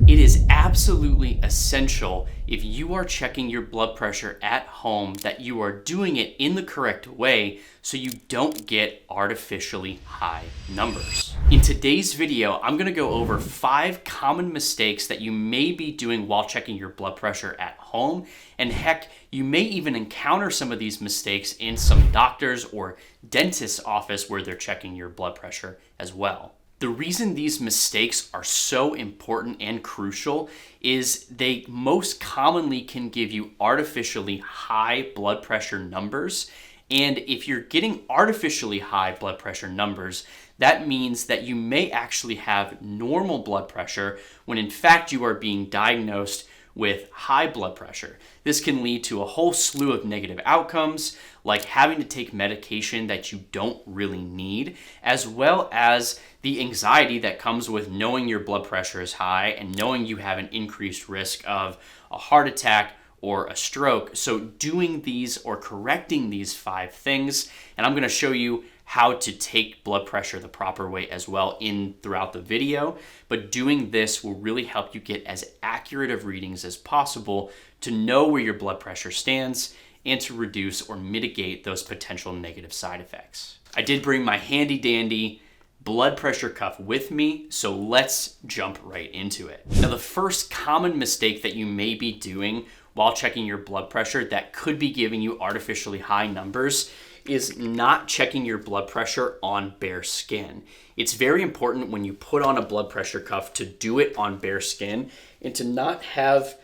It is absolutely essential if you are checking your blood pressure at home that you are doing it in the correct way so you don't get artificially high numbers. In today's video, I'm going to go over 5 common mistakes that you may be doing while checking your blood pressure at home. And heck, you may even encounter some of these mistakes in some doctor's or dentist's office where they're checking your blood pressure as well. The reason these mistakes are so important and crucial is they most commonly can give you artificially high blood pressure numbers. And if you're getting artificially high blood pressure numbers, that means that you may actually have normal blood pressure when in fact you are being diagnosed with high blood pressure. This can lead to a whole slew of negative outcomes, like having to take medication that you don't really need, as well as the anxiety that comes with knowing your blood pressure is high and knowing you have an increased risk of a heart attack or a stroke. So doing these or correcting these 5 things, and I'm going to show you how to take blood pressure the proper way as well throughout the video, but doing this will really help you get as accurate of readings as possible to know where your blood pressure stands and to reduce or mitigate those potential negative side effects. I did bring my handy dandy blood pressure cuff with me, so let's jump right into it. Now, the first common mistake that you may be doing while checking your blood pressure that could be giving you artificially high numbers is not checking your blood pressure on bare skin. It's very important when you put on a blood pressure cuff to do it on bare skin and to not have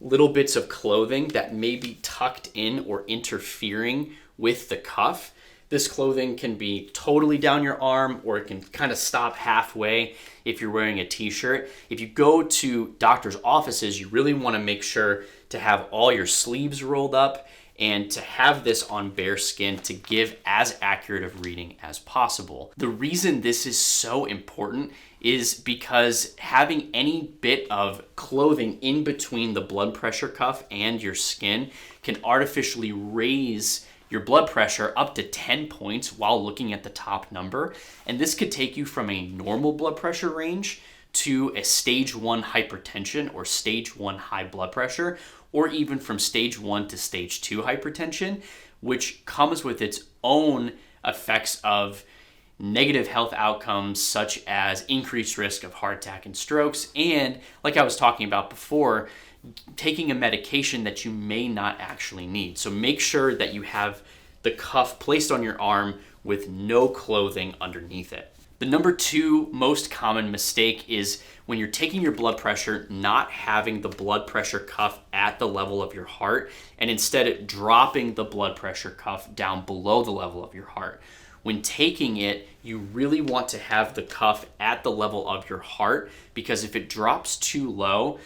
little bits of clothing that may be tucked in or interfering with the cuff. This clothing can be totally down your arm, or it can kind of stop halfway if you're wearing a t-shirt. If you go to doctor's offices, you really want to make sure to have all your sleeves rolled up and to have this on bare skin to give as accurate of reading as possible. The reason this is so important is because having any bit of clothing in between the blood pressure cuff and your skin can artificially raise your blood pressure up to 10 points while looking at the top number. And this could take you from a normal blood pressure range to a stage 1 hypertension or stage 1 high blood pressure, or even from stage 1 to stage 2 hypertension, which comes with its own effects of negative health outcomes such as increased risk of heart attack and strokes, and like I was talking about before, taking a medication that you may not actually need. So make sure that you have the cuff placed on your arm with no clothing underneath it. The number 2 most common mistake is when you're taking your blood pressure, not having the blood pressure cuff at the level of your heart, and instead dropping the blood pressure cuff down below the level of your heart. When taking it, you really want to have the cuff at the level of your heart, because if it drops too low,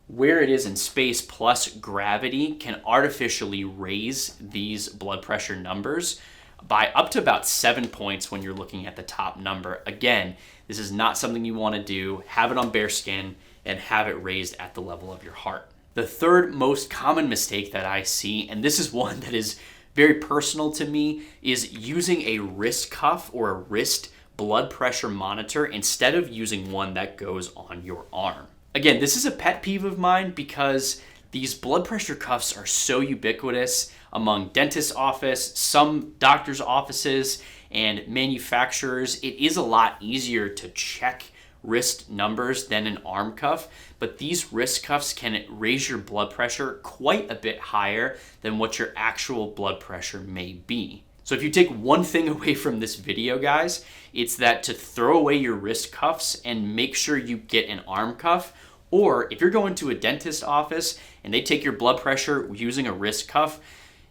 where it is in space plus gravity can artificially raise these blood pressure numbers by up to about 7 points when you're looking at the top number. Again, this is not something you want to do. Have it on bare skin and have it raised at the level of your heart. The third most common mistake that I see, and this is one that is very personal to me, is using a wrist cuff or a wrist blood pressure monitor instead of using one that goes on your arm. Again, this is a pet peeve of mine because these blood pressure cuffs are so ubiquitous among dentist's office, some doctor's offices, and manufacturers. It is a lot easier to check wrist numbers than an arm cuff, but these wrist cuffs can raise your blood pressure quite a bit higher than what your actual blood pressure may be. So if you take one thing away from this video, guys, it's that to throw away your wrist cuffs and make sure you get an arm cuff. Or if you're going to a dentist office and they take your blood pressure using a wrist cuff,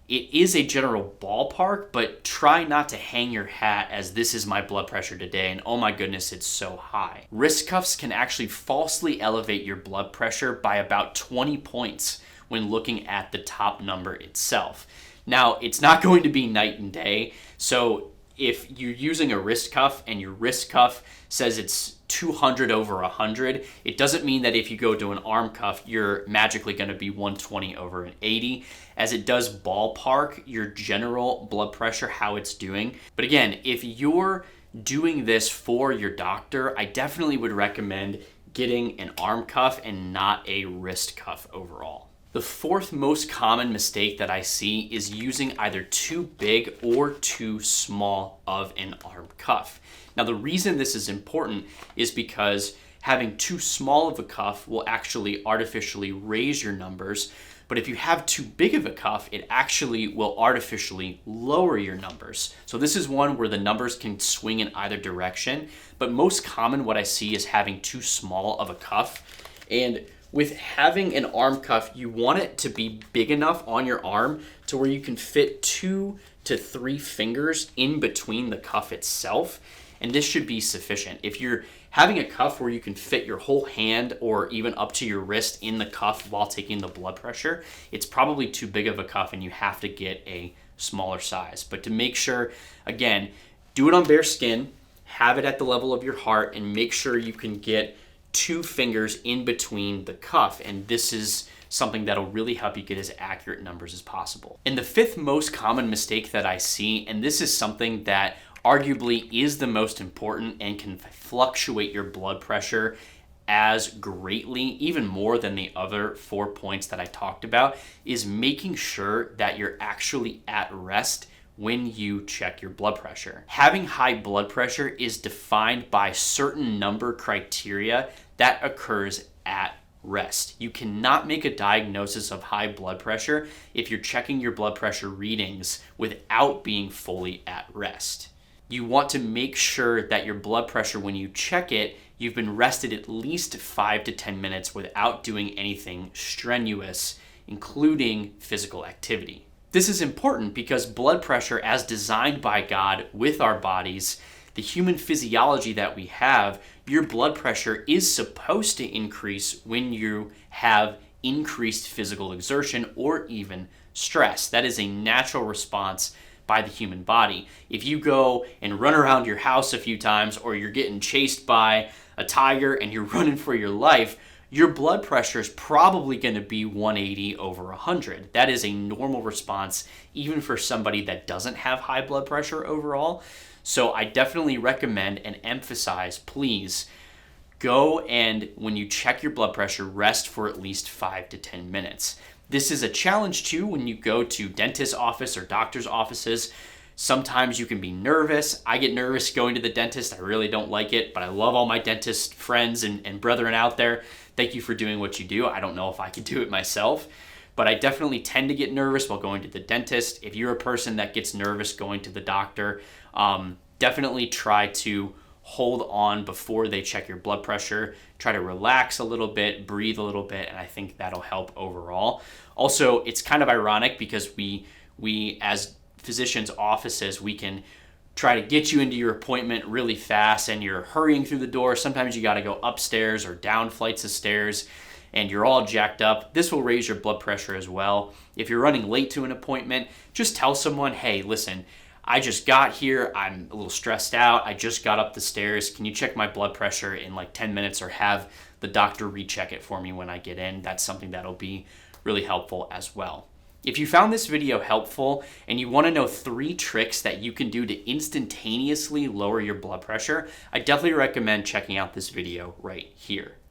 it is a general ballpark, but try not to hang your hat as this is my blood pressure today and oh my goodness, it's so high. Wrist cuffs can actually falsely elevate your blood pressure by about 20 points when looking at the top number itself. Now, it's not going to be night and day, so if you're using a wrist cuff and your wrist cuff says it's 200 over 100, it doesn't mean that if you go to an arm cuff, you're magically going to be 120 over an 80, as it does ballpark your general blood pressure, how it's doing. But again, if you're doing this for your doctor, I definitely would recommend getting an arm cuff and not a wrist cuff overall. The fourth most common mistake that I see is using either too big or too small of an arm cuff. Now, the reason this is important is because having too small of a cuff will actually artificially raise your numbers, but if you have too big of a cuff, it actually will artificially lower your numbers. So this is one where the numbers can swing in either direction, but most common what I see is having too small of a cuff. And with having an arm cuff, you want it to be big enough on your arm to where you can fit 2 to 3 fingers in between the cuff itself, and this should be sufficient. If you're having a cuff where you can fit your whole hand or even up to your wrist in the cuff while taking the blood pressure, it's probably too big of a cuff and you have to get a smaller size. But to make sure, again, do it on bare skin, have it at the level of your heart, and make sure you can get 2 fingers in between the cuff, and this is something that'll really help you get as accurate numbers as possible. And the fifth most common mistake that I see, and this is something that arguably is the most important and can fluctuate your blood pressure as greatly, even more than the other 4 points that I talked about, is making sure that you're actually at rest when you check your blood pressure. Having high blood pressure is defined by certain number criteria that occurs at rest. You cannot make a diagnosis of high blood pressure if you're checking your blood pressure readings without being fully at rest. You want to make sure that your blood pressure, when you check it, you've been rested at least 5 to 10 minutes without doing anything strenuous, including physical activity. This is important because blood pressure, as designed by God with our bodies, the human physiology that we have, your blood pressure is supposed to increase when you have increased physical exertion or even stress. That is a natural response by the human body. If you go and run around your house a few times, or you're getting chased by a tiger and you're running for your life, your blood pressure is probably going to be 180 over 100. That is a normal response even for somebody that doesn't have high blood pressure overall. So I definitely recommend and emphasize, please go and when you check your blood pressure, rest for at least 5 to 10 minutes. This is a challenge too when you go to dentist's office or doctor's offices. Sometimes you can be nervous. I get nervous going to the dentist. I really don't like it, but I love all my dentist friends and brethren out there. Thank you for doing what you do. I don't know if I could do it myself, but I definitely tend to get nervous while going to the dentist. If you're a person that gets nervous going to the doctor, definitely try to hold on before they check your blood pressure. Try to relax a little bit, breathe a little bit, and I think that'll help overall. Also, it's kind of ironic because we as physicians' offices, we can try to get you into your appointment really fast and you're hurrying through the door. Sometimes you got to go upstairs or down flights of stairs and you're all jacked up. This will raise your blood pressure as well. If you're running late to an appointment, just tell someone, hey, listen, I just got here. I'm a little stressed out. I just got up the stairs. Can you check my blood pressure in like 10 minutes or have the doctor recheck it for me when I get in? That's something that'll be really helpful as well. If you found this video helpful and you want to know 3 tricks that you can do to instantaneously lower your blood pressure, I definitely recommend checking out this video right here.